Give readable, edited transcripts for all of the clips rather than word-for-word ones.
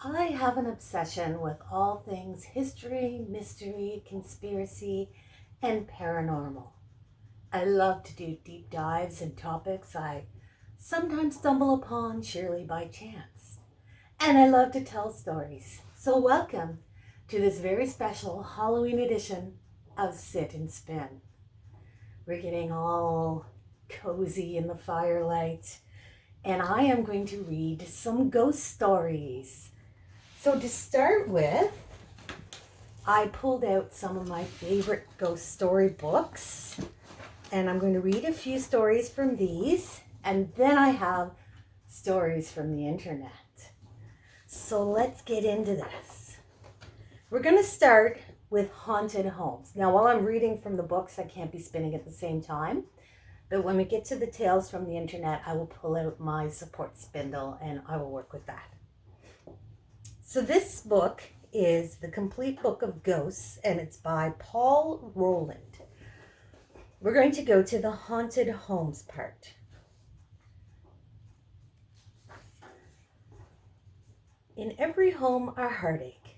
I have an obsession with all things history, mystery, conspiracy, and paranormal. I love to do deep dives in topics I sometimes stumble upon sheerly by chance. And I love to tell stories. So, welcome to this very special Halloween edition of Sit and Spin. We're getting all cozy in the firelight, and I am going to read some ghost stories. So, to start with, I pulled out some of my favorite ghost story books, and I'm going to read a few stories from these, and then I have stories from the internet. So, let's get into this. We're going to start with haunted homes. Now, while I'm reading from the books, I can't be spinning at the same time. But when we get to the tales from the internet, I will pull out my support spindle and I will work with that. So this book is The Complete Book of Ghosts, and it's by Paul Rowland. We're going to go to the haunted homes part. In every home a heartache.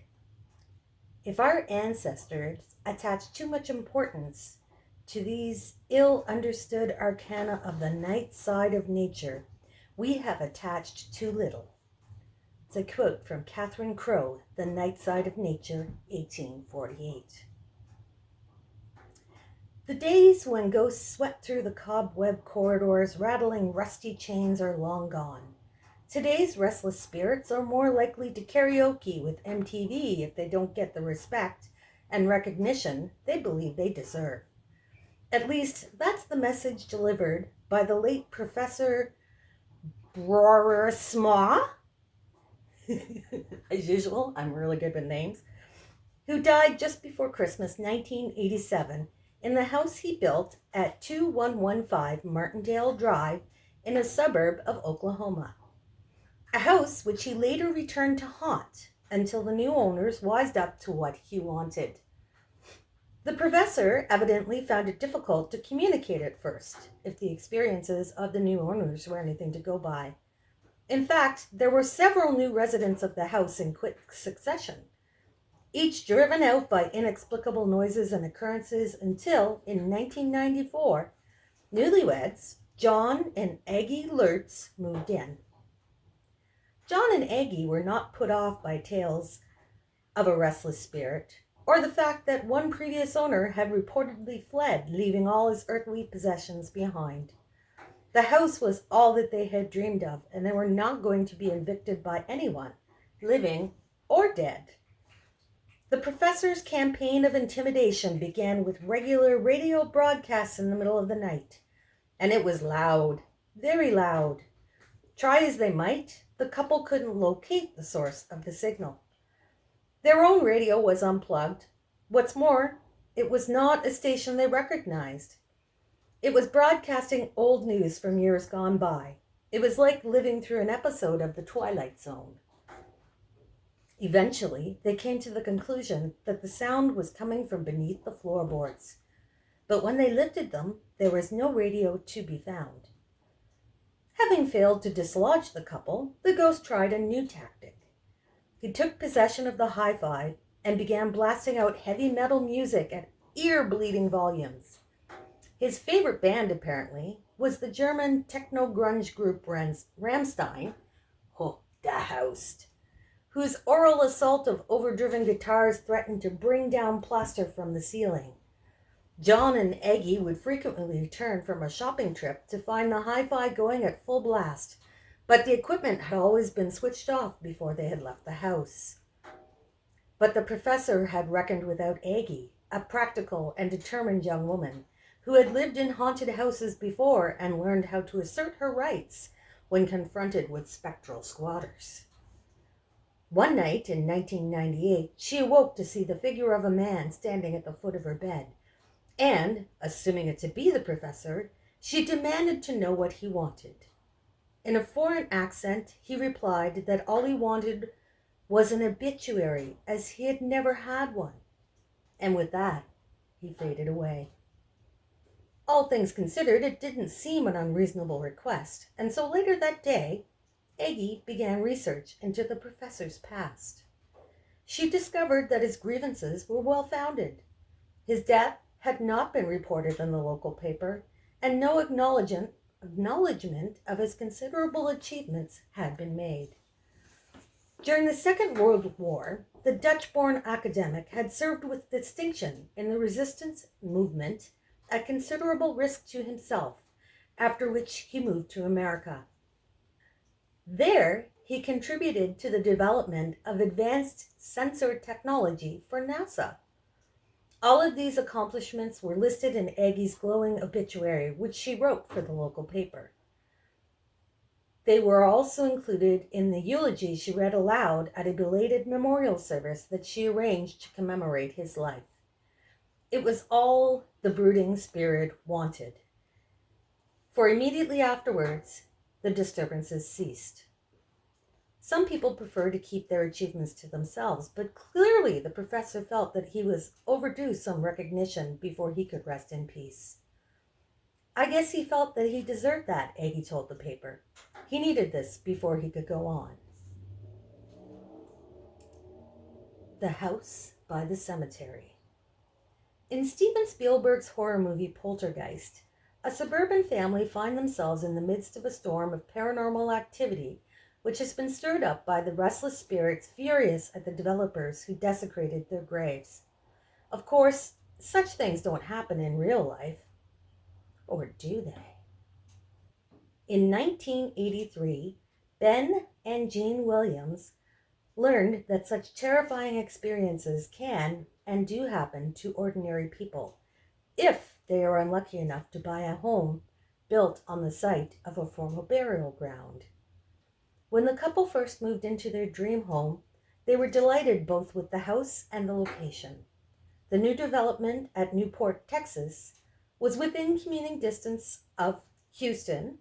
If our ancestors attached too much importance to these ill-understood arcana of the night side of nature, we have attached too little. It's a quote from Catherine Crowe, The Night Side of Nature, 1848. The days when ghosts swept through the cobweb corridors, rattling rusty chains, are long gone. Today's restless spirits are more likely to karaoke with MTV if they don't get the respect and recognition they believe they deserve. At least that's the message delivered by the late Professor Broersma. As usual, I'm really good with names, who died just before Christmas 1987 in the house he built at 2115 Martindale Drive in a suburb of Oklahoma. A house which he later returned to haunt until the new owners wised up to what he wanted. The professor evidently found it difficult to communicate at first, if the experiences of the new owners were anything to go by. In fact, there were several new residents of the house in quick succession, each driven out by inexplicable noises and occurrences until, in 1994, newlyweds John and Aggie Lurtz moved in. John and Aggie were not put off by tales of a restless spirit, or the fact that one previous owner had reportedly fled, leaving all his earthly possessions behind. The house was all that they had dreamed of, and they were not going to be evicted by anyone, living or dead. The professor's campaign of intimidation began with regular radio broadcasts in the middle of the night, and it was loud, very loud. Try as they might, the couple couldn't locate the source of the signal. Their own radio was unplugged. What's more, it was not a station they recognized. It was broadcasting old news from years gone by. It was like living through an episode of The Twilight Zone. Eventually, they came to the conclusion that the sound was coming from beneath the floorboards. But when they lifted them, there was no radio to be found. Having failed to dislodge the couple, the ghost tried a new tactic. He took possession of the hi-fi and began blasting out heavy metal music at ear-bleeding volumes. His favorite band, apparently, was the German techno-grunge group Rammstein, der Haust, whose oral assault of overdriven guitars threatened to bring down plaster from the ceiling. John and Aggie would frequently return from a shopping trip to find the hi-fi going at full blast, but the equipment had always been switched off before they had left the house. But the professor had reckoned without Aggie, a practical and determined young woman who had lived in haunted houses before and learned how to assert her rights when confronted with spectral squatters. One night in 1998, she awoke to see the figure of a man standing at the foot of her bed, and, assuming it to be the professor, she demanded to know what he wanted. In a foreign accent, he replied that all he wanted was an obituary, as he had never had one. And with that, he faded away. All things considered, it didn't seem an unreasonable request, and so later that day, Aggie began research into the professor's past. She discovered that his grievances were well founded. His death had not been reported in the local paper, and no acknowledgement of his considerable achievements had been made. During the Second World War, the Dutch-born academic had served with distinction in the resistance movement at considerable risk to himself, after which he moved to America. There, he contributed to the development of advanced sensor technology for NASA. All of these accomplishments were listed in Aggie's glowing obituary, which she wrote for the local paper. They were also included in the eulogy she read aloud at a belated memorial service that she arranged to commemorate his life. It was all the brooding spirit wanted, for immediately afterwards, the disturbances ceased. Some people prefer to keep their achievements to themselves, but clearly the professor felt that he was overdue some recognition before he could rest in peace. I guess he felt that he deserved that, Aggie told the paper. He needed this before he could go on. The House by the Cemetery. In Steven Spielberg's horror movie Poltergeist, a suburban family find themselves in the midst of a storm of paranormal activity which has been stirred up by the restless spirits furious at the developers who desecrated their graves. Of course, such things don't happen in real life. Or do they? In 1983, Ben and Jean Williams learned that such terrifying experiences can and do happen to ordinary people if they are unlucky enough to buy a home built on the site of a former burial ground. When the couple first moved into their dream home, they were delighted both with the house and the location. The new development at Newport, Texas, was within commuting distance of Houston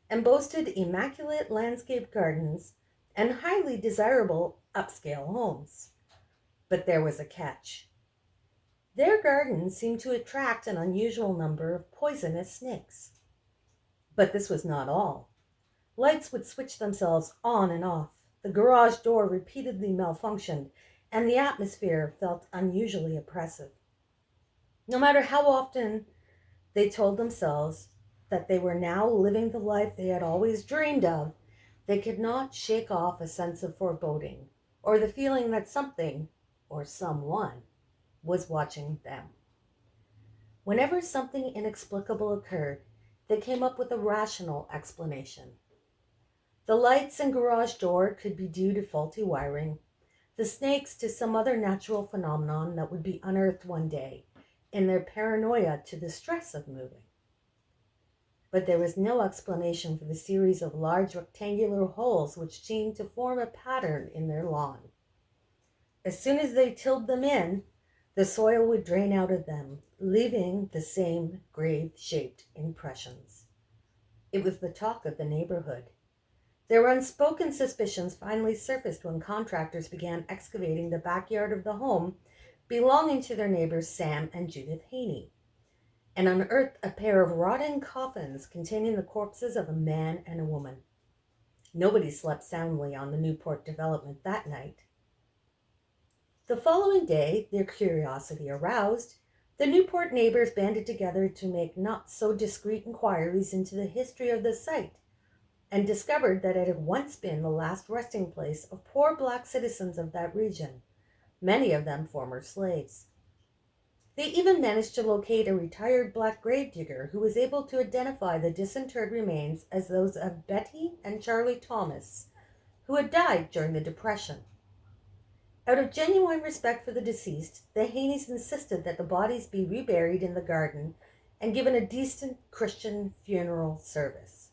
and boasted immaculate landscape gardens and highly desirable upscale homes. But there was a catch. Their gardens seemed to attract an unusual number of poisonous snakes. But this was not all. Lights would switch themselves on and off. The garage door repeatedly malfunctioned, and the atmosphere felt unusually oppressive. No matter how often they told themselves that they were now living the life they had always dreamed of, they could not shake off a sense of foreboding, or the feeling that something, or someone, was watching them. Whenever something inexplicable occurred, they came up with a rational explanation. The lights and garage door could be due to faulty wiring, the snakes to some other natural phenomenon that would be unearthed one day, and their paranoia to the stress of moving. But there was no explanation for the series of large rectangular holes which seemed to form a pattern in their lawn. As soon as they tilled them in, the soil would drain out of them, leaving the same grave-shaped impressions. It was the talk of the neighborhood. Their unspoken suspicions finally surfaced when contractors began excavating the backyard of the home belonging to their neighbors Sam and Judith Haney, and unearthed a pair of rotting coffins containing the corpses of a man and a woman. Nobody slept soundly on the Newport development that night. The following day, their curiosity aroused, the Newport neighbors banded together to make not so discreet inquiries into the history of the site, and discovered that it had once been the last resting place of poor black citizens of that region, many of them former slaves. They even managed to locate a retired black gravedigger who was able to identify the disinterred remains as those of Betty and Charlie Thomas, who had died during the Depression. Out of genuine respect for the deceased, the Haneys insisted that the bodies be reburied in the garden and given a decent Christian funeral service.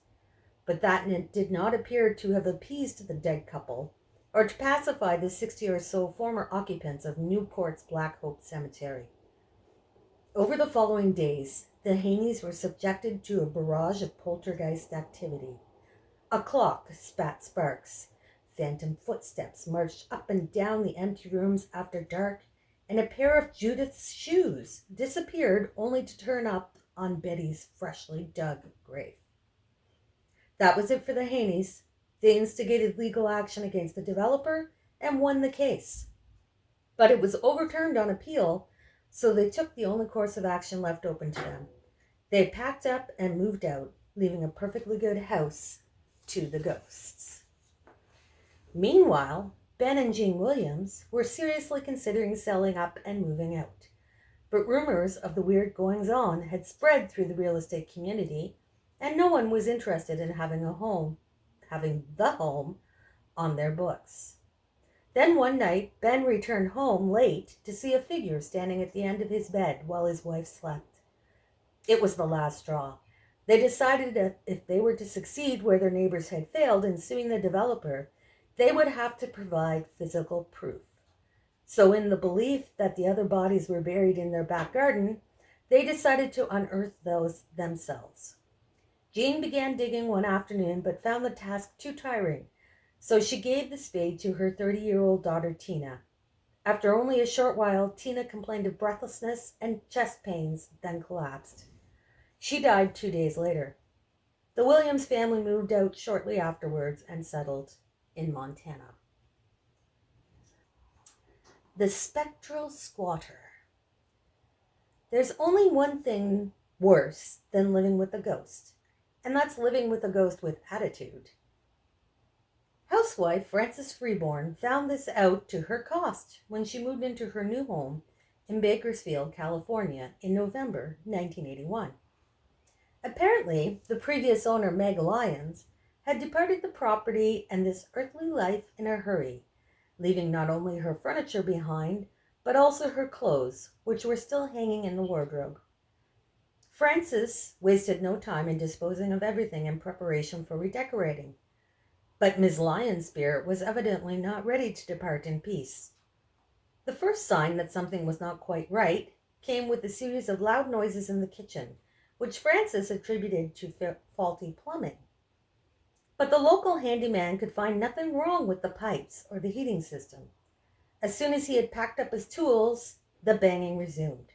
But that did not appear to have appeased the dead couple, or to pacify the 60 or so former occupants of Newport's Black Hope Cemetery. Over the following days, the Haneys were subjected to a barrage of poltergeist activity. A clock spat sparks, phantom footsteps marched up and down the empty rooms after dark, and a pair of Judith's shoes disappeared only to turn up on Betty's freshly dug grave. That was it for the Haneys. They instigated legal action against the developer and won the case. But it was overturned on appeal, so they took the only course of action left open to them. They packed up and moved out, leaving a perfectly good house to the ghosts. Meanwhile, Ben and Jean Williams were seriously considering selling up and moving out. But rumors of the weird goings-on had spread through the real estate community, and no one was interested in having the home on their books. Then one night, Ben returned home late to see a figure standing at the end of his bed while his wife slept. It was the last straw. They decided that if they were to succeed where their neighbors had failed in suing the developer, they would have to provide physical proof. So in the belief that the other bodies were buried in their back garden, they decided to unearth those themselves. Jean began digging one afternoon but found the task too tiring, so she gave the spade to her 30-year-old daughter Tina. After only a short while, Tina complained of breathlessness and chest pains, then collapsed. She died 2 days later. The Williams family moved out shortly afterwards and settled in Montana. The Spectral Squatter. There's only one thing worse than living with a ghost, and that's living with a ghost with attitude. Housewife Frances Freeborn found this out to her cost when she moved into her new home in Bakersfield, California in November 1981. Apparently, the previous owner, Meg Lyons, had departed the property and this earthly life in a hurry, leaving not only her furniture behind, but also her clothes, which were still hanging in the wardrobe. Frances wasted no time in disposing of everything in preparation for redecorating. But Ms. Lyon's spirit was evidently not ready to depart in peace. The first sign that something was not quite right came with a series of loud noises in the kitchen, which Frances attributed to faulty plumbing. But the local handyman could find nothing wrong with the pipes or the heating system. As soon as he had packed up his tools, the banging resumed.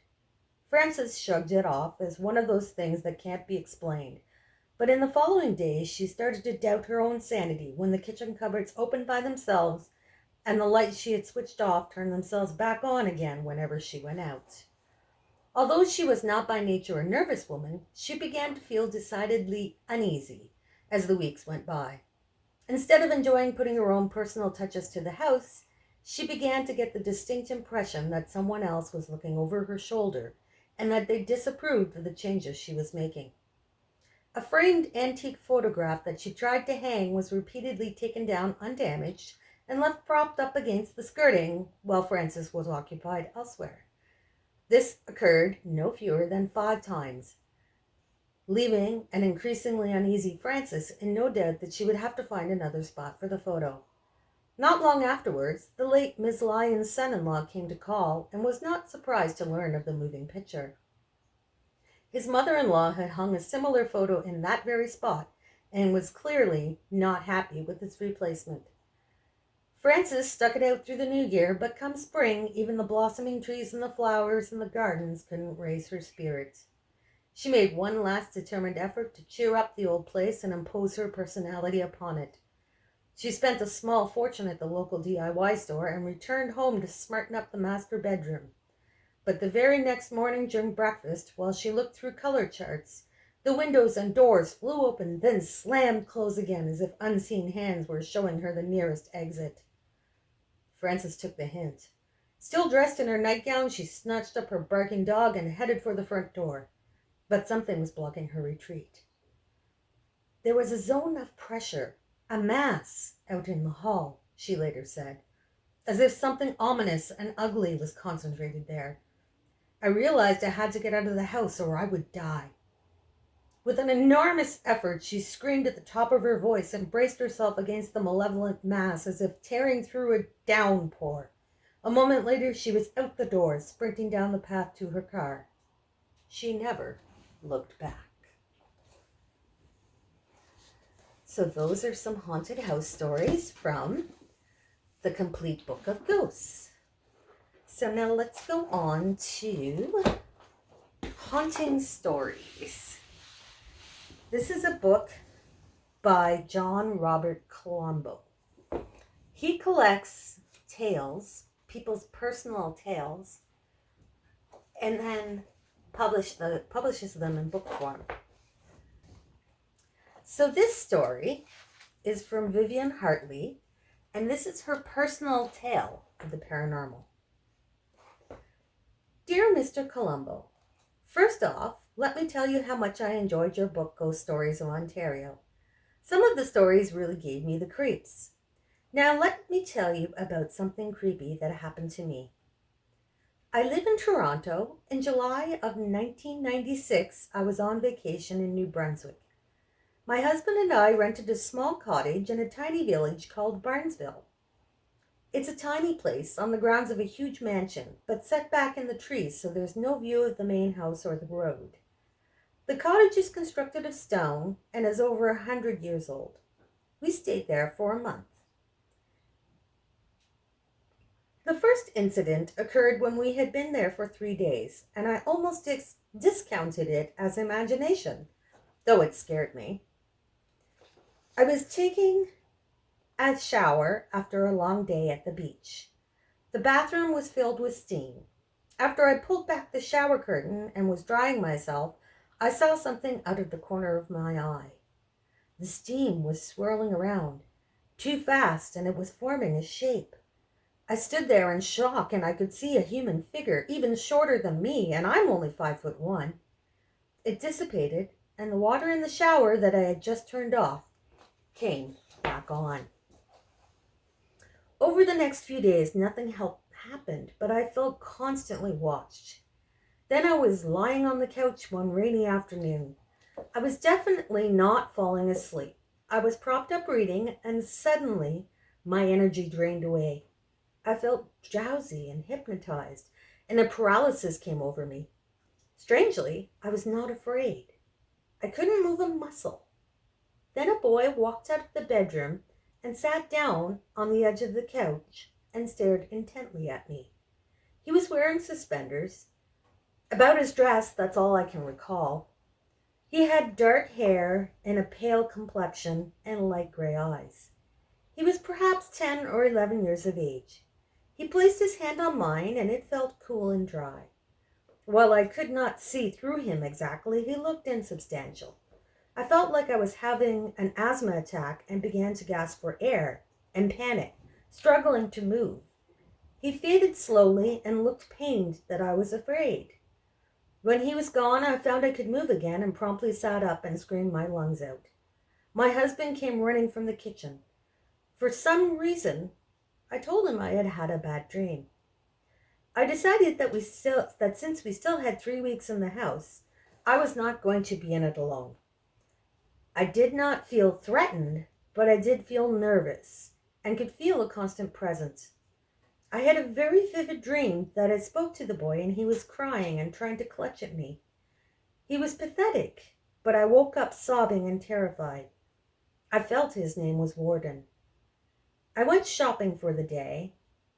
Frances shrugged it off as one of those things that can't be explained. But in the following days, she started to doubt her own sanity when the kitchen cupboards opened by themselves and the lights she had switched off turned themselves back on again whenever she went out. Although she was not by nature a nervous woman, she began to feel decidedly uneasy as the weeks went by. Instead of enjoying putting her own personal touches to the house, she began to get the distinct impression that someone else was looking over her shoulder and that they disapproved of the changes she was making. A framed antique photograph that she tried to hang was repeatedly taken down undamaged and left propped up against the skirting while Frances was occupied elsewhere. This occurred no fewer than 5 times, leaving an increasingly uneasy Frances in no doubt that she would have to find another spot for the photo. Not long afterwards, the late Miss Lyon's son-in-law came to call and was not surprised to learn of the moving picture. His mother-in-law had hung a similar photo in that very spot and was clearly not happy with its replacement. Frances stuck it out through the new year, but come spring, even the blossoming trees and the flowers in the gardens couldn't raise her spirits. She made one last determined effort to cheer up the old place and impose her personality upon it. She spent a small fortune at the local DIY store and returned home to smarten up the master bedroom. But the very next morning during breakfast, while she looked through color charts, the windows and doors flew open, then slammed close again as if unseen hands were showing her the nearest exit. Frances took the hint. Still dressed in her nightgown, she snatched up her barking dog and headed for the front door. But something was blocking her retreat. There was a zone of pressure, a mass, out in the hall, she later said, as if something ominous and ugly was concentrated there. I realized I had to get out of the house or I would die. With an enormous effort, she screamed at the top of her voice and braced herself against the malevolent mass as if tearing through a downpour. A moment later, she was out the door, sprinting down the path to her car. She never looked back. So those are some haunted house stories from The Complete Book of Ghosts. So now let's go on to Haunting Stories. This is a book by John Robert Colombo. He collects tales, people's personal tales, and then publishes them in book form. So this story is from Vivian Hartley, and this is her personal tale of the paranormal. Dear Mr. Colombo, first off, let me tell you how much I enjoyed your book, Ghost Stories of Ontario. Some of the stories really gave me the creeps. Now let me tell you about something creepy that happened to me. I live in Toronto. In July of 1996, I was on vacation in New Brunswick. My husband and I rented a small cottage in a tiny village called Barnesville. It's a tiny place on the grounds of a huge mansion, but set back in the trees so there's no view of the main house or the road. The cottage is constructed of stone and is over 100 years old. We stayed there for a month. The first incident occurred when we had been there for 3 days, and I almost discounted it as imagination, though it scared me. I was taking a shower after a long day at the beach. The bathroom was filled with steam. After I pulled back the shower curtain and was drying myself, I saw something out of the corner of my eye. The steam was swirling around, too fast, and it was forming a shape. I stood there in shock, and I could see a human figure, even shorter than me, and I'm only 5'1". It dissipated, and the water in the shower that I had just turned off came back on. Over the next few days, nothing happened, but I felt constantly watched. Then I was lying on the couch one rainy afternoon. I was definitely not falling asleep. I was propped up reading, and suddenly my energy drained away. I felt drowsy and hypnotized, and a paralysis came over me. Strangely, I was not afraid. I couldn't move a muscle. Then a boy walked out of the bedroom and sat down on the edge of the couch and stared intently at me. He was wearing suspenders. About his dress, that's all I can recall. He had dark hair and a pale complexion and light gray eyes. He was perhaps 10 or 11 years of age. He placed his hand on mine, and it felt cool and dry. While I could not see through him exactly, he looked insubstantial. I felt like I was having an asthma attack and began to gasp for air and panic, struggling to move. He faded slowly and looked pained that I was afraid. When he was gone, I found I could move again and promptly sat up and screamed my lungs out. My husband came running from the kitchen. For some reason, I told him I had had a bad dream. I decided that since we still had 3 weeks in the house, I was not going to be in it alone. I did not feel threatened, but I did feel nervous and could feel a constant presence. I had a very vivid dream that I spoke to the boy, and he was crying and trying to clutch at me. He was pathetic, but I woke up sobbing and terrified. I felt his name was Warden. I went shopping for the day,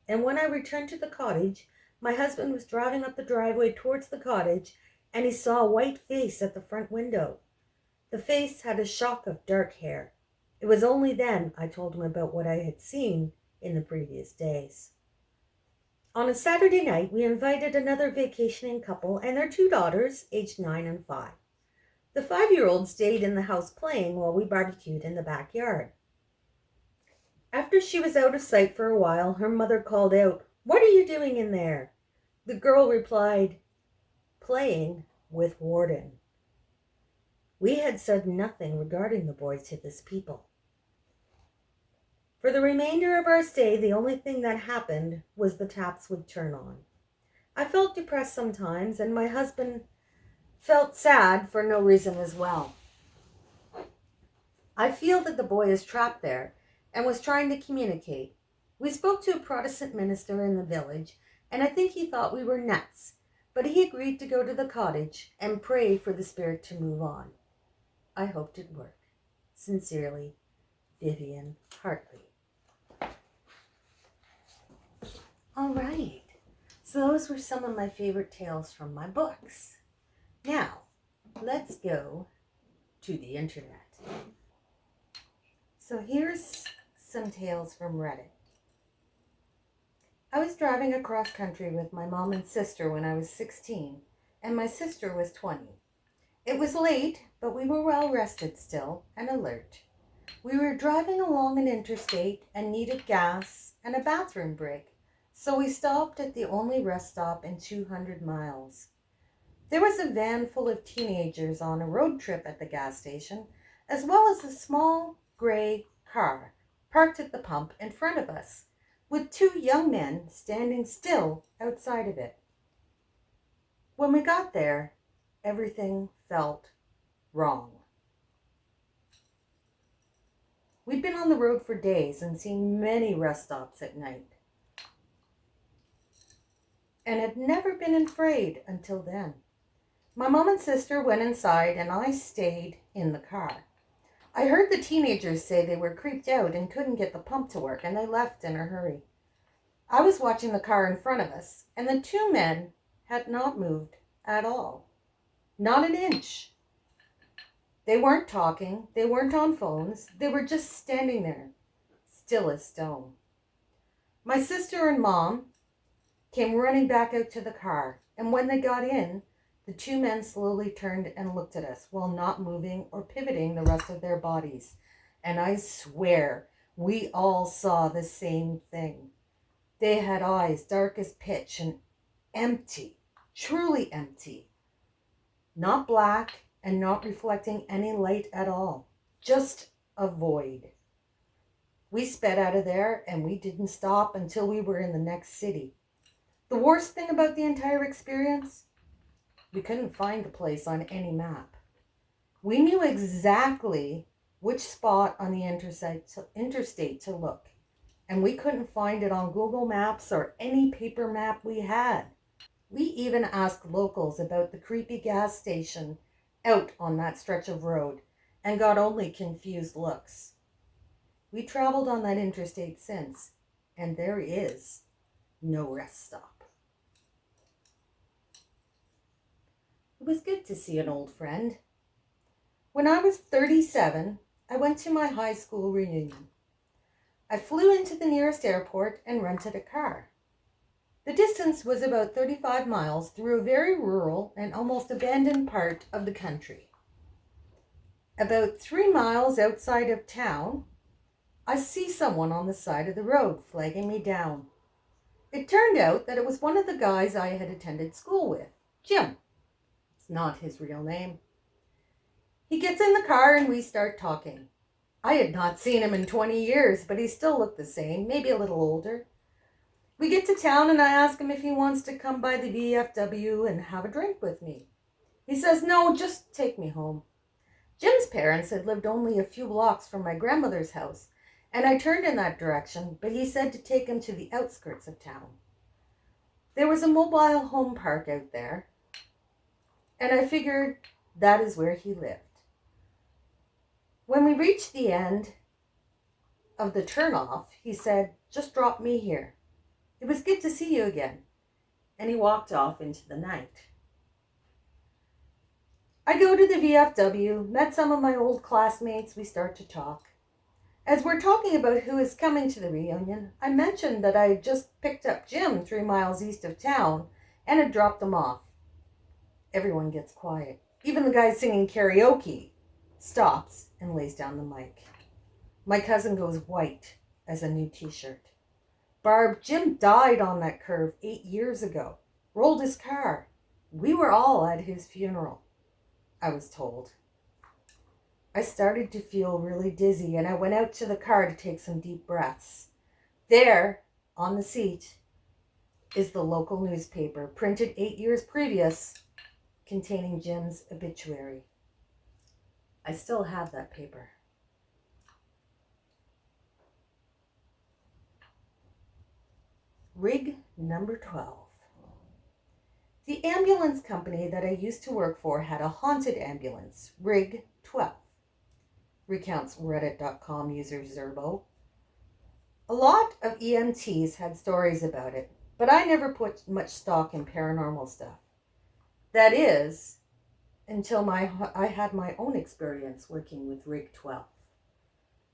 and when I returned to the cottage, my husband was driving up the driveway towards the cottage, and he saw a white face at the front window. The face had a shock of dark hair. It was only then I told him about what I had seen in the previous days. On a Saturday night, we invited another vacationing couple and their 2 daughters, aged 9 and 5. The 5-year-old stayed in the house playing while we barbecued in the backyard. After she was out of sight for a while, her mother called out, "What are you doing in there?" The girl replied, "Playing with Warden." We had said nothing regarding the boy to this people. For the remainder of our stay, the only thing that happened was the taps would turn on. I felt depressed sometimes, and my husband felt sad for no reason as well. I feel that the boy is trapped there and was trying to communicate. We spoke to a Protestant minister in the village, and I think he thought we were nuts, but he agreed to go to the cottage and pray for the spirit to move on. I hoped it would. Sincerely, Vivian Hartley. All right, so those were some of my favorite tales from my books. Now, let's go to the internet. So here's some tales from Reddit. I was driving across country with my mom and sister when I was 16, and my sister was 20. It was late, but we were well rested still and alert. We were driving along an interstate and needed gas and a bathroom break, so we stopped at the only rest stop in 200 miles. There was a van full of teenagers on a road trip at the gas station, as well as a small gray car parked at the pump in front of us, with two young men standing still outside of it. When we got there, everything felt wrong. We'd been on the road for days and seen many rest stops at night, and had never been afraid until then. My mom and sister went inside and I stayed in the car. I heard the teenagers say they were creeped out and couldn't get the pump to work, and they left in a hurry. I was watching the car in front of us, and the two men had not moved at all. Not an inch. They weren't talking, they weren't on phones, they were just standing there, still as stone. My sister and mom came running back out to the car, and when they got in, the two men slowly turned and looked at us while not moving or pivoting the rest of their bodies. And I swear, we all saw the same thing. They had eyes dark as pitch and empty, truly empty. Not black and not reflecting any light at all. Just a void. We sped out of there and we didn't stop until we were in the next city. The worst thing about the entire experience? We couldn't find the place on any map. We knew exactly which spot on the interstate to look, and we couldn't find it on Google Maps or any paper map we had. We even asked locals about the creepy gas station out on that stretch of road and got only confused looks. We traveled on that interstate since, and there is no rest stop. It was good to see an old friend. When I was 37, I went to my high school reunion. I flew into the nearest airport and rented a car. The distance was about 35 miles through a very rural and almost abandoned part of the country. About 3 miles outside of town, I see someone on the side of the road flagging me down. It turned out that it was one of the guys I had attended school with, Jim. It's not his real name. He gets in the car and we start talking. I had not seen him in 20 years, but he still looked the same, maybe a little older. We get to town and I ask him if he wants to come by the VFW and have a drink with me. He says, no, just take me home. Jim's parents had lived only a few blocks from my grandmother's house, and I turned in that direction, but he said to take him to the outskirts of town. There was a mobile home park out there, and I figured that is where he lived. When we reached the end of the turnoff, he said, just drop me here. It was good to see you again. And he walked off into the night. I go to the VFW, met some of my old classmates, we start to talk. As we're talking about who is coming to the reunion, I mentioned that I had just picked up Jim 3 miles east of town and had dropped him off. Everyone gets quiet. Even the guy singing karaoke stops and lays down the mic. My cousin goes white as a new t-shirt. Barb, Jim died on that curve 8 years ago. Rolled his car. We were all at his funeral, I was told. I started to feel really dizzy and I went out to the car to take some deep breaths. There, on the seat, is the local newspaper, printed 8 years previous, containing Jim's obituary. I still have that paper. Rig number 12. The ambulance company that I used to work for had a haunted ambulance, Rig 12, recounts Reddit.com user Zerbo. A lot of EMTs had stories about it, but I never put much stock in paranormal stuff. That is, until I had my own experience working with Rig 12.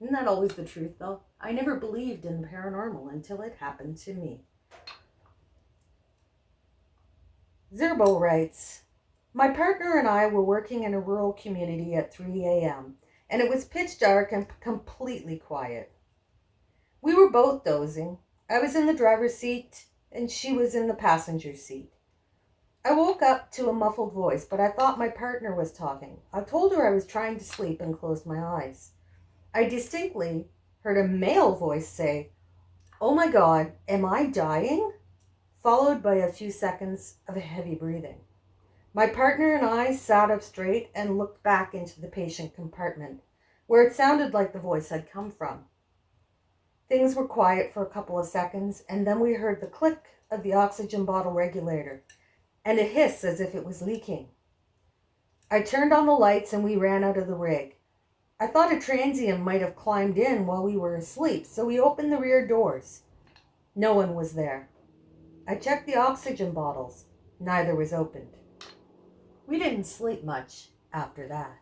Isn't that always the truth, though? I never believed in the paranormal until it happened to me. Zerbo writes, my partner and I were working in a rural community at 3 a.m., and it was pitch dark and completely quiet. We were both dozing. I was in the driver's seat, and she was in the passenger seat. I woke up to a muffled voice, but I thought my partner was talking. I told her I was trying to sleep and closed my eyes. I distinctly heard a male voice say, "Oh my God, am I dying?" followed by a few seconds of heavy breathing. My partner and I sat up straight and looked back into the patient compartment, where it sounded like the voice had come from. Things were quiet for a couple of seconds, and then we heard the click of the oxygen bottle regulator and a hiss as if it was leaking. I turned on the lights and we ran out of the rig. I thought a transient might have climbed in while we were asleep, so we opened the rear doors. No one was there. I checked the oxygen bottles. Neither was opened. We didn't sleep much after that.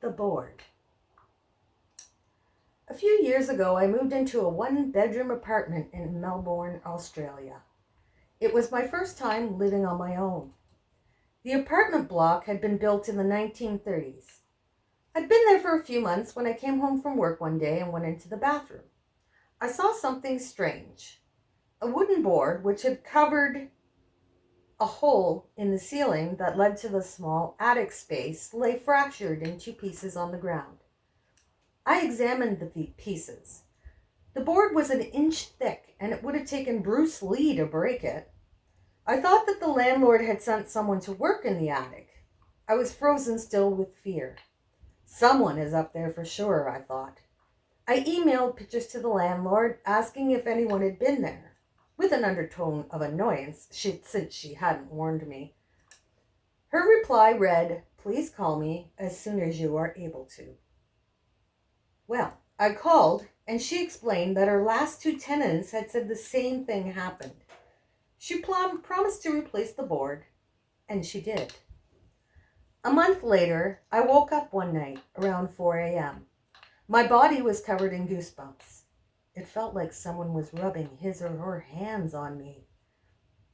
The board. A few years ago, I moved into a one-bedroom apartment in Melbourne, Australia. It was my first time living on my own. The apartment block had been built in the 1930s. I'd been there for a few months when I came home from work one day and went into the bathroom. I saw something strange. A wooden board which had covered a hole in the ceiling that led to the small attic space lay fractured in two pieces on the ground. I examined the pieces. The board was an inch thick, and it would have taken Bruce Lee to break it. I thought that the landlord had sent someone to work in the attic. I was frozen still with fear. Someone is up there for sure, I thought. I emailed pictures to the landlord, asking if anyone had been there, with an undertone of annoyance since she hadn't warned me. Her reply read, "Please call me as soon as you are able to." Well, I called, and she explained that her last two tenants had said the same thing happened. She promised to replace the board, and she did. A month later, I woke up one night around 4 a.m. My body was covered in goosebumps. It felt like someone was rubbing his or her hands on me.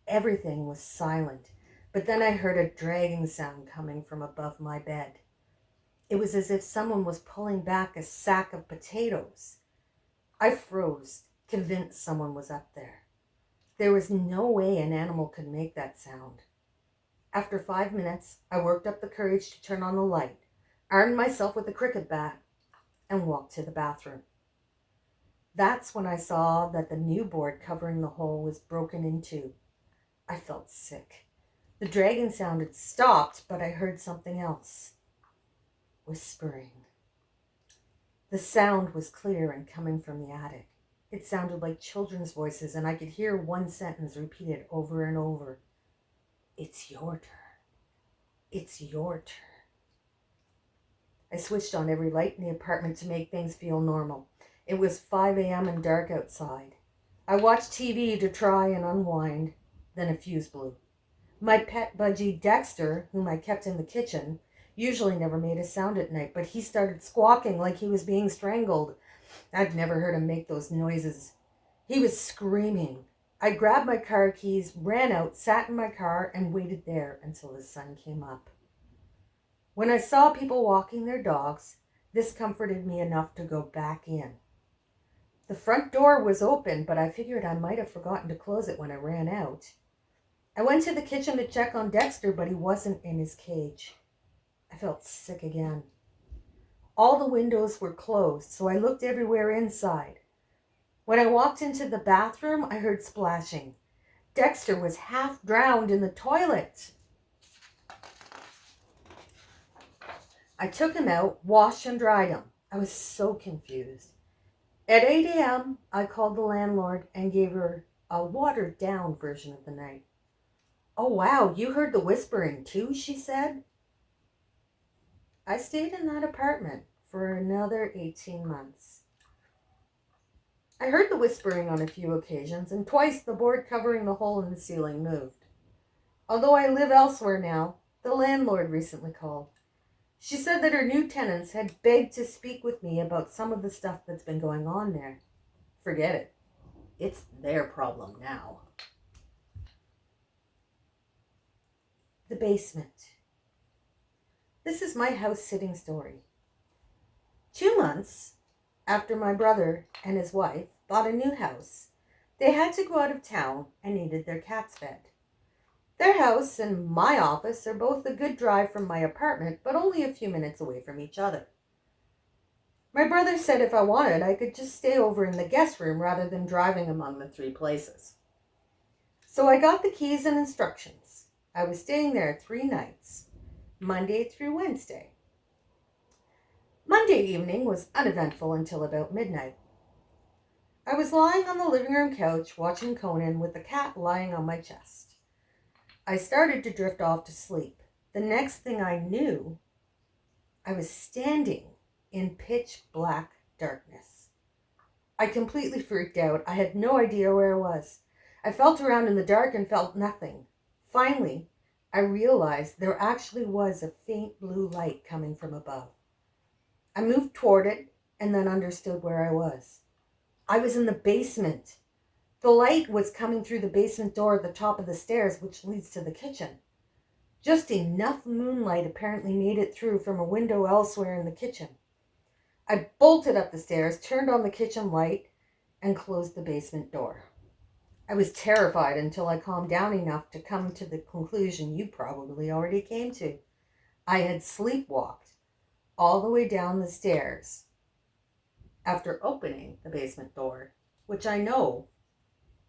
Everything was silent, but then I heard a dragging sound coming from above my bed. It was as if someone was pulling back a sack of potatoes. I froze, convinced someone was up there. There was no way an animal could make that sound. After 5 minutes, I worked up the courage to turn on the light, armed myself with a cricket bat, and walked to the bathroom. That's when I saw that the new board covering the hole was broken in two. I felt sick. The dragging sound had stopped, but I heard something else. Whispering. The sound was clear and coming from the attic. It sounded like children's voices, and I could hear one sentence repeated over and over. "It's your turn. It's your turn." I switched on every light in the apartment to make things feel normal. It was 5 a.m. and dark outside. I watched TV to try and unwind. Then a fuse blew. My pet budgie Dexter, whom I kept in the kitchen, usually never made a sound at night, but he started squawking like he was being strangled. I'd never heard him make those noises. He was screaming. I grabbed my car keys, ran out, sat in my car, and waited there until the sun came up. When I saw people walking their dogs, this comforted me enough to go back in. The front door was open, but I figured I might have forgotten to close it when I ran out. I went to the kitchen to check on Dexter, but he wasn't in his cage. I felt sick again. All the windows were closed, so I looked everywhere inside. When I walked into the bathroom, I heard splashing. Dexter was half drowned in the toilet. I took him out, washed and dried him. I was so confused. At 8 a.m., I called the landlord and gave her a watered-down version of the night. "Oh, wow, you heard the whispering too," she said. I stayed in that apartment for another 18 months. I heard the whispering on a few occasions, and twice the board covering the hole in the ceiling moved. Although I live elsewhere now, The landlord recently called. She said that her new tenants had begged to speak with me about some of the stuff that's been going on there. Forget it. It's their problem now. The basement. This is my house sitting story. 2 months after my brother and his wife bought a new house, they had to go out of town and needed their cats fed. Their house and my office are both a good drive from my apartment, but only a few minutes away from each other. My brother said if I wanted, I could just stay over in the guest room rather than driving among the 3 places. So I got the keys and instructions. I was staying there 3 nights, Monday through Wednesday. Monday evening was uneventful until about midnight. I was lying on the living room couch watching Conan with the cat lying on my chest. I started to drift off to sleep. The next thing I knew, I was standing in pitch black darkness. I completely freaked out. I had no idea where I was. I felt around in the dark and felt nothing. Finally, I realized there actually was a faint blue light coming from above. I moved toward it and then understood where I was. I was in the basement. The light was coming through the basement door at the top of the stairs, which leads to the kitchen. Just enough moonlight apparently made it through from a window elsewhere in the kitchen. I bolted up the stairs, turned on the kitchen light, and closed the basement door. I was terrified until I calmed down enough to come to the conclusion you probably already came to. I had sleepwalked all the way down the stairs after opening the basement door, which I know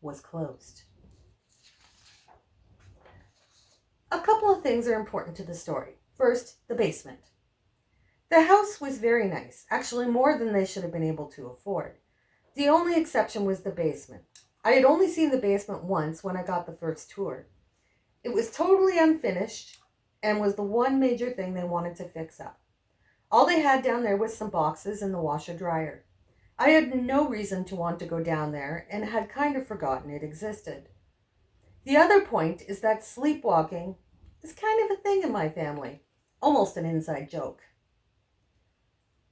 was closed. A couple of things are important to the story. First, the basement. The house was very nice, actually more than they should have been able to afford. The only exception was the basement. I had only seen the basement once when I got the first tour. It was totally unfinished and was the one major thing they wanted to fix up. All they had down there was some boxes and the washer dryer. I had no reason to want to go down there and had kind of forgotten it existed. The other point is that sleepwalking is kind of a thing in my family, almost an inside joke.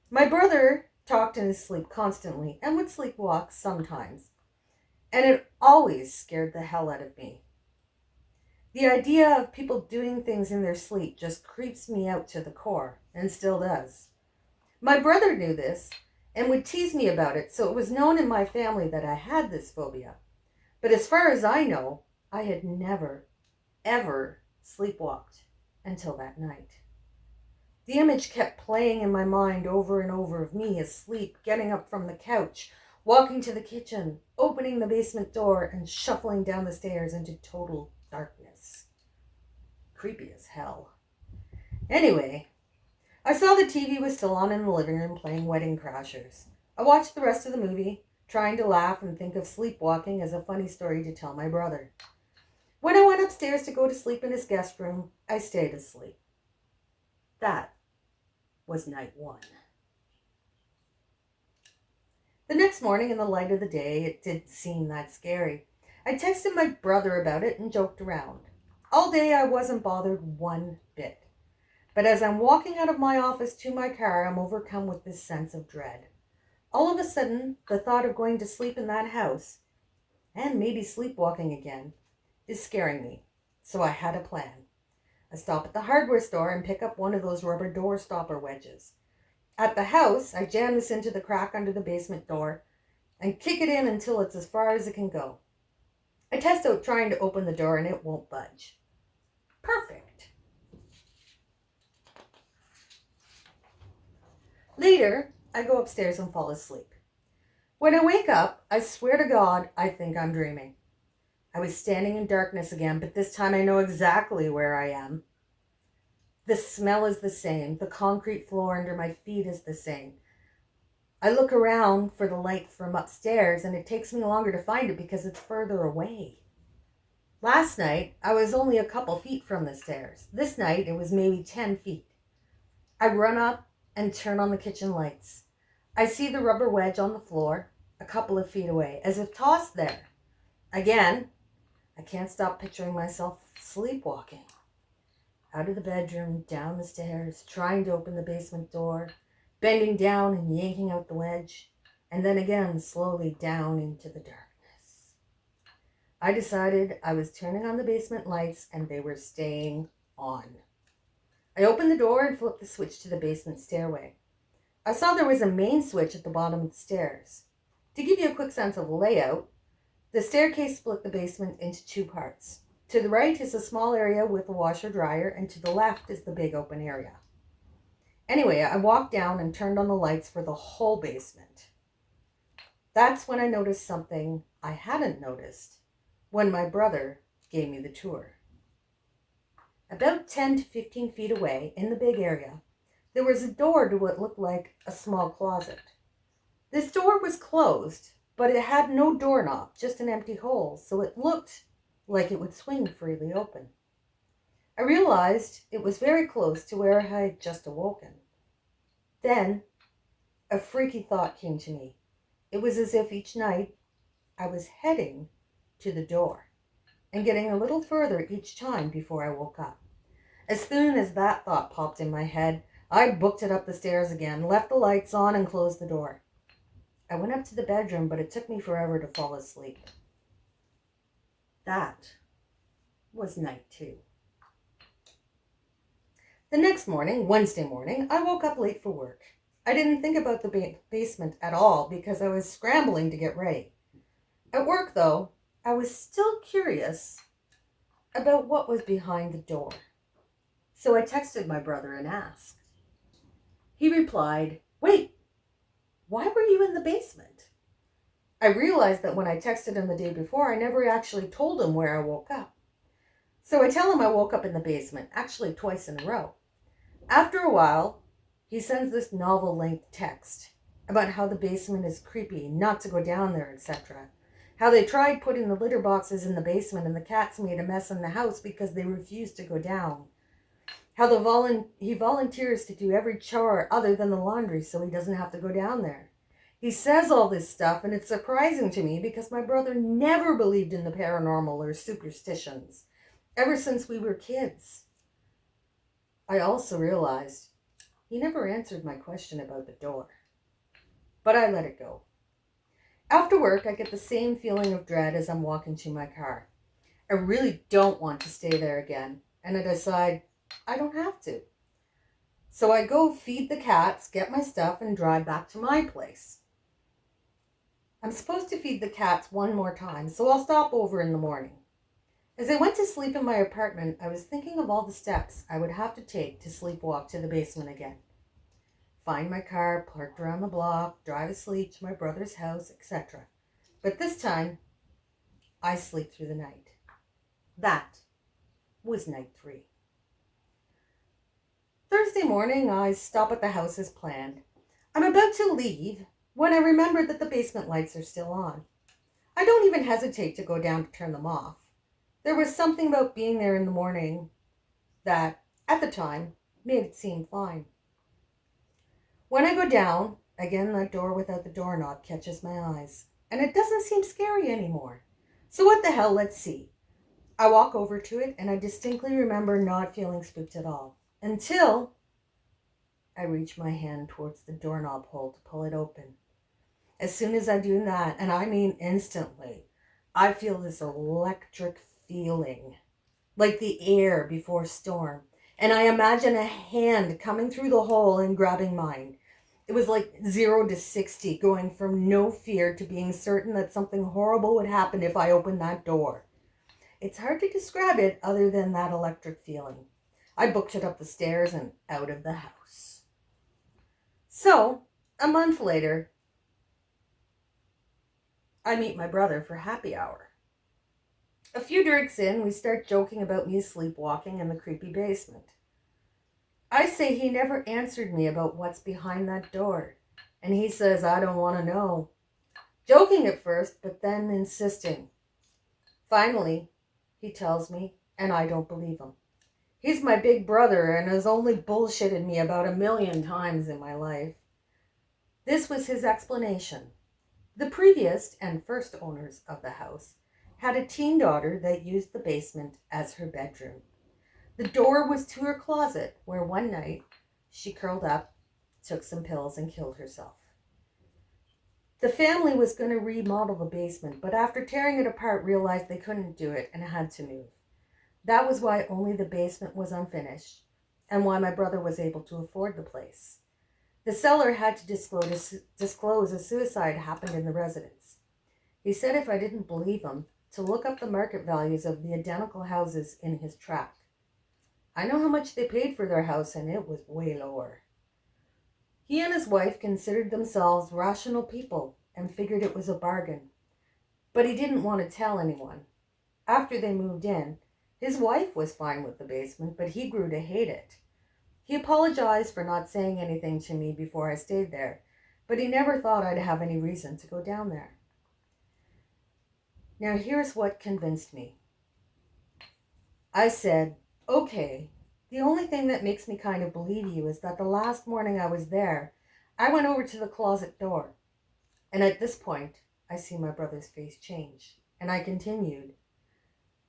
My brother talked in his sleep constantly and would sleepwalk sometimes, and it always scared the hell out of me. The idea of people doing things in their sleep just creeps me out to the core, and still does. My brother knew this and would tease me about it, so it was known in my family that I had this phobia. But as far as I know, I had never, ever sleepwalked until that night. The image kept playing in my mind over and over of me asleep, getting up from the couch, walking to the kitchen, opening the basement door, and shuffling down the stairs into total darkness. Creepy as hell. Anyway, I saw the TV was still on in the living room playing Wedding Crashers. I watched the rest of the movie, trying to laugh and think of sleepwalking as a funny story to tell my brother. When I went upstairs to go to sleep in his guest room, I stayed asleep. That was night 1. The next morning, in the light of the day, it didn't seem that scary. I texted my brother about it and joked around. All day I wasn't bothered one bit. But as I'm walking out of my office to my car, I'm overcome with this sense of dread. All of a sudden, the thought of going to sleep in that house, and maybe sleepwalking again, is scaring me. So I had a plan. I stop at the hardware store and pick up one of those rubber door stopper wedges. At the house, I jam this into the crack under the basement door and kick it in until it's as far as it can go. I test out trying to open the door and it won't budge. Perfect. Later, I go upstairs and fall asleep. When I wake up, I swear to God, I think I'm dreaming. I was standing in darkness again, but this time I know exactly where I am. The smell is the same. The concrete floor under my feet is the same. I look around for the light from upstairs, and it takes me longer to find it because it's further away. Last night, I was only a couple feet from the stairs. This night, it was maybe 10 feet. I run up and turn on the kitchen lights. I see the rubber wedge on the floor, a couple of feet away, as if tossed there. Again, I can't stop picturing myself sleepwalking. Out of the bedroom, down the stairs, trying to open the basement door, bending down and yanking out the wedge, and then again slowly down into the darkness. I decided I was turning on the basement lights and they were staying on. I opened the door and flipped the switch to the basement stairway. I saw there was a main switch at the bottom of the stairs. To give you a quick sense of layout, the staircase split the basement into two parts. To the right is a small area with a washer-dryer, and to the left is the big open area. Anyway, I walked down and turned on the lights for the whole basement. That's when I noticed something I hadn't noticed when my brother gave me the tour. About 10 to 15 feet away, in the big area, there was a door to what looked like a small closet. This door was closed, but it had no doorknob, just an empty hole, so it looked like it would swing freely open. I realized it was very close to where I had just awoken. Then, a freaky thought came to me. It was as if each night I was heading to the door and getting a little further each time before I woke up. As soon as that thought popped in my head, I booked it up the stairs again, left the lights on, and closed the door. I went up to the bedroom, but it took me forever to fall asleep. That was night 2. The next morning, Wednesday morning, I woke up late for work. I didn't think about the basement at all because I was scrambling to get ready. At work, though, I was still curious about what was behind the door. So I texted my brother and asked. He replied, "Wait, why were you in the basement?" I realized that when I texted him the day before, I never actually told him where I woke up. So I tell him I woke up in the basement, actually twice in a row. After a while, he sends this novel-length text about how the basement is creepy, not to go down there, etc. How they tried putting the litter boxes in the basement and the cats made a mess in the house because they refused to go down. How he volunteers to do every chore other than the laundry so he doesn't have to go down there. He says all this stuff, and it's surprising to me because my brother never believed in the paranormal or superstitions, ever since we were kids. I also realized he never answered my question about the door, but I let it go. After work, I get the same feeling of dread as I'm walking to my car. I really don't want to stay there again, and I decide I don't have to. So I go feed the cats, get my stuff, and drive back to my place. I'm supposed to feed the cats one more time, so I'll stop over in the morning. As I went to sleep in my apartment, I was thinking of all the steps I would have to take to sleepwalk to the basement again. Find my car, parked around the block, drive asleep to my brother's house, etc. But this time, I sleep through the night. That was night 3. Thursday morning, I stop at the house as planned. I'm about to leave when I remember that the basement lights are still on. I don't even hesitate to go down to turn them off. There was something about being there in the morning that, at the time, made it seem fine. When I go down, again that door without the doorknob catches my eyes, and it doesn't seem scary anymore. So what the hell, let's see. I walk over to it, and I distinctly remember not feeling spooked at all, until I reach my hand towards the doorknob hole to pull it open. As soon as I do that, and I mean instantly, I feel this electric feeling, like the air before storm. And I imagine a hand coming through the hole and grabbing mine. It was like 0 to 60, going from no fear to being certain that something horrible would happen if I opened that door. It's hard to describe it other than that electric feeling. I booked it up the stairs and out of the house. So, a month later, I meet my brother for happy hour. A few drinks in, we start joking about me sleepwalking in the creepy basement. I say he never answered me about what's behind that door, and he says I don't want to know. Joking at first, but then insisting. Finally, he tells me, and I don't believe him. He's my big brother and has only bullshitted me about 1,000,000 times in my life. This was his explanation. The previous and first owners of the house had a teen daughter that used the basement as her bedroom. The door was to her closet, where one night she curled up, took some pills, and killed herself. The family was going to remodel the basement, but after tearing it apart, realized they couldn't do it and had to move. That was why only the basement was unfinished, and why my brother was able to afford the place. The seller had to disclose a suicide happened in the residence. He said if I didn't believe him, to look up the market values of the identical houses in his tract. I know how much they paid for their house, and it was way lower. He and his wife considered themselves rational people and figured it was a bargain. But he didn't want to tell anyone. After they moved in, his wife was fine with the basement, but he grew to hate it. He apologized for not saying anything to me before I stayed there, but he never thought I'd have any reason to go down there. Now here's what convinced me. I said, okay, the only thing that makes me kind of believe you is that the last morning I was there, I went over to the closet door. And at this point, I see my brother's face change. And I continued.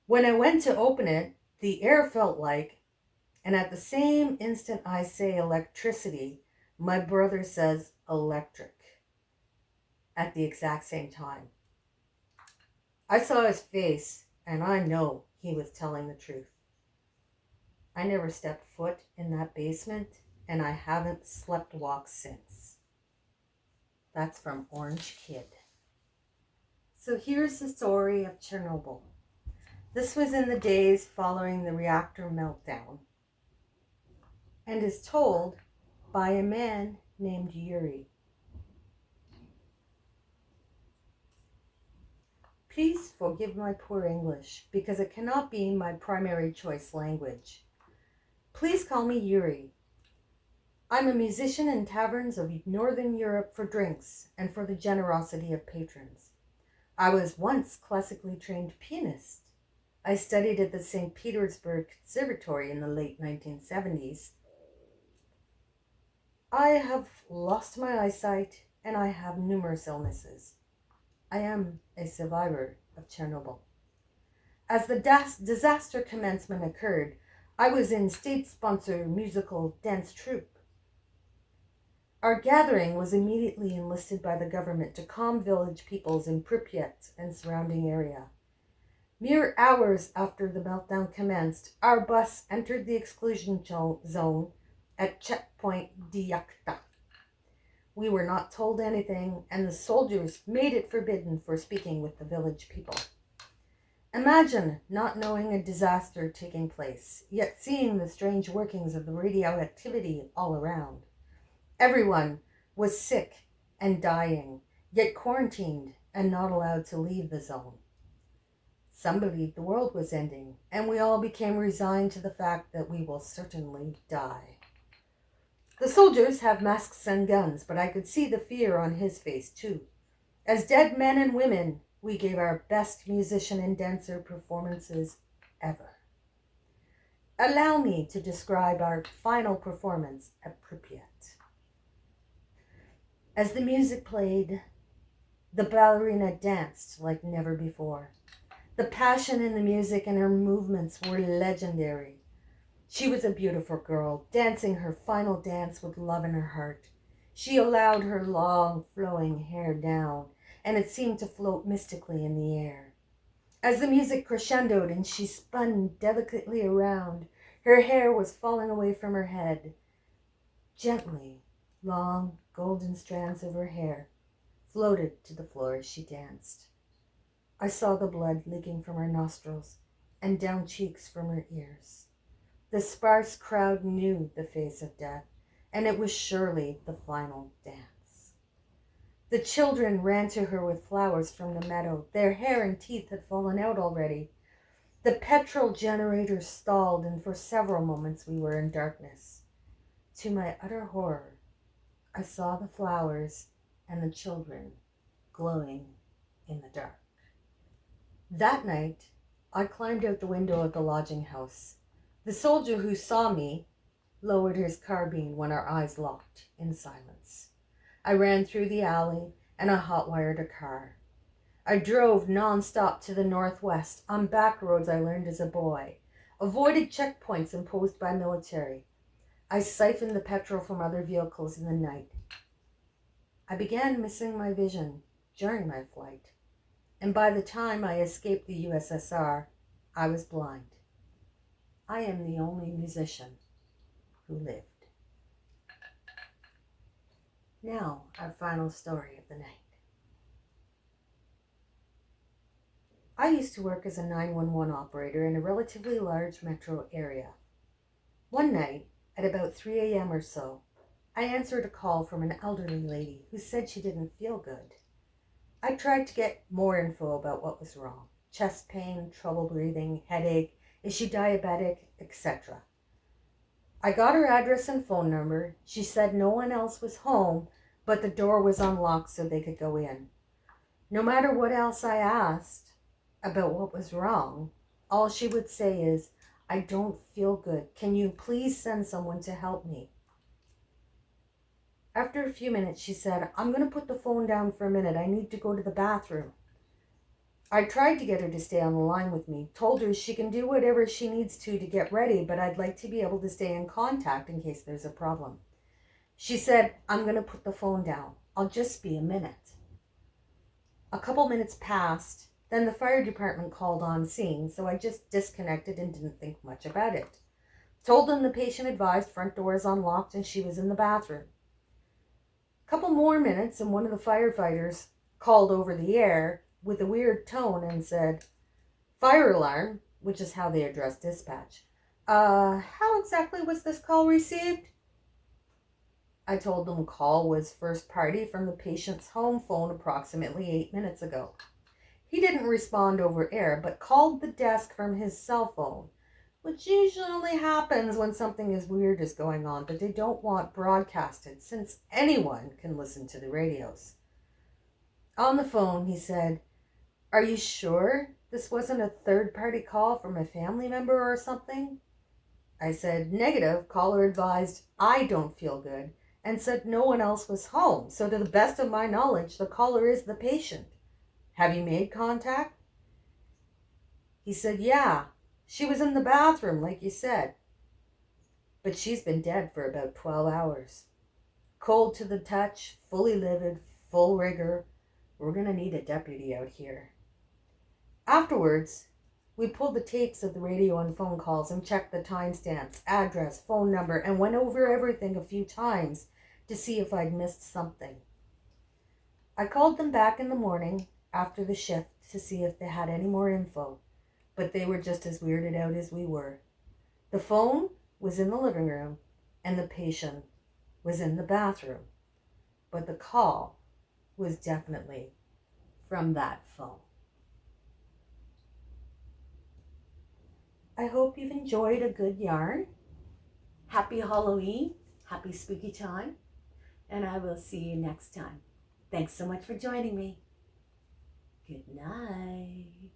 When I went to open it, the air felt like, and at the same instant I say electricity, my brother says electric. At the exact same time. I saw his face, and I know he was telling the truth. I never stepped foot in that basement, and I haven't slept walk since. That's from Orange Kid. So here's the story of Chernobyl. This was in the days following the reactor meltdown, and is told by a man named Yuri. Please forgive my poor English, because it cannot be my primary choice language. Please call me Yuri. I'm a musician in taverns of Northern Europe for drinks and for the generosity of patrons. I was once classically trained pianist. I studied at the St. Petersburg Conservatory in the late 1970s. I have lost my eyesight and I have numerous illnesses. I am a survivor of Chernobyl. As the disaster commencement occurred, I was in state-sponsored musical dance troupe. Our gathering was immediately enlisted by the government to calm village peoples in Pripyat and surrounding area. Mere hours after the meltdown commenced, our bus entered the exclusion zone at checkpoint Dyakta. We were not told anything, and the soldiers made it forbidden for speaking with the village people. Imagine not knowing a disaster taking place, yet seeing the strange workings of the radioactivity all around. Everyone was sick and dying, yet quarantined and not allowed to leave the zone. Some believed the world was ending, and we all became resigned to the fact that we will certainly die. The soldiers have masks and guns, but I could see the fear on his face too. As dead men and women, we gave our best musician and dancer performances ever. Allow me to describe our final performance at Pripyat. As the music played, the ballerina danced like never before. The passion in the music and her movements were legendary. She was a beautiful girl, dancing her final dance with love in her heart. She allowed her long, flowing hair down, and it seemed to float mystically in the air. As the music crescendoed and she spun delicately around, her hair was falling away from her head. Gently, long, golden strands of her hair floated to the floor as she danced. I saw the blood leaking from her nostrils and down cheeks from her ears. The sparse crowd knew the face of death, and it was surely the final dance. The children ran to her with flowers from the meadow. Their hair and teeth had fallen out already. The petrol generator stalled, and for several moments we were in darkness. To my utter horror, I saw the flowers and the children glowing in the dark. That night, I climbed out the window of the lodging house. The soldier who saw me lowered his carbine when our eyes locked in silence. I ran through the alley and I hot-wired a car. I drove non-stop to the northwest on back roads I learned as a boy, avoided checkpoints imposed by military. I siphoned the petrol from other vehicles in the night. I began missing my vision during my flight, and by the time I escaped the USSR, I was blind. I am the only musician who lived. Now, our final story of the night. I used to work as a 911 operator in a relatively large metro area. One night, at about 3 a.m. or so, I answered a call from an elderly lady who said she didn't feel good. I tried to get more info about what was wrong: chest pain, trouble breathing, headache, is she diabetic, etc. I got her address and phone number. She said no one else was home, but the door was unlocked so they could go in. No matter what else I asked about what was wrong, all she would say is, "I don't feel good. Can you please send someone to help me?" After a few minutes, she said, "I'm going to put the phone down for a minute. I need to go to the bathroom." I tried to get her to stay on the line with me, told her she can do whatever she needs to get ready, but I'd like to be able to stay in contact in case there's a problem. She said, "I'm going to put the phone down. I'll just be a minute." A couple minutes passed, then the fire department called on scene, so I just disconnected and didn't think much about it. Told them the patient advised front door is unlocked and she was in the bathroom. A couple more minutes and one of the firefighters called over the air with a weird tone and said, "Fire alarm," which is how they address dispatch. How exactly was this call received?" I told them call was first party from the patient's home phone approximately 8 minutes ago. He didn't respond over air, but called the desk from his cell phone, which usually happens when something as weird is going on, but they don't want broadcasted since anyone can listen to the radios. On the phone, he said, "Are you sure this wasn't a third-party call from a family member or something?" I said, "Negative. Caller advised I don't feel good and said no one else was home. So to the best of my knowledge, the caller is the patient. Have you made contact?" He said, "Yeah, she was in the bathroom, like you said. But she's been dead for about 12 hours. Cold to the touch, fully livid, full rigor. We're going to need a deputy out here." Afterwards, we pulled the tapes of the radio and phone calls and checked the timestamps, address, phone number, and went over everything a few times to see if I'd missed something. I called them back in the morning after the shift to see if they had any more info, but they were just as weirded out as we were. The phone was in the living room and the patient was in the bathroom, but the call was definitely from that phone. I hope you've enjoyed a good yarn. Happy Halloween, happy spooky time, and I will see you next time. Thanks so much for joining me. Good night.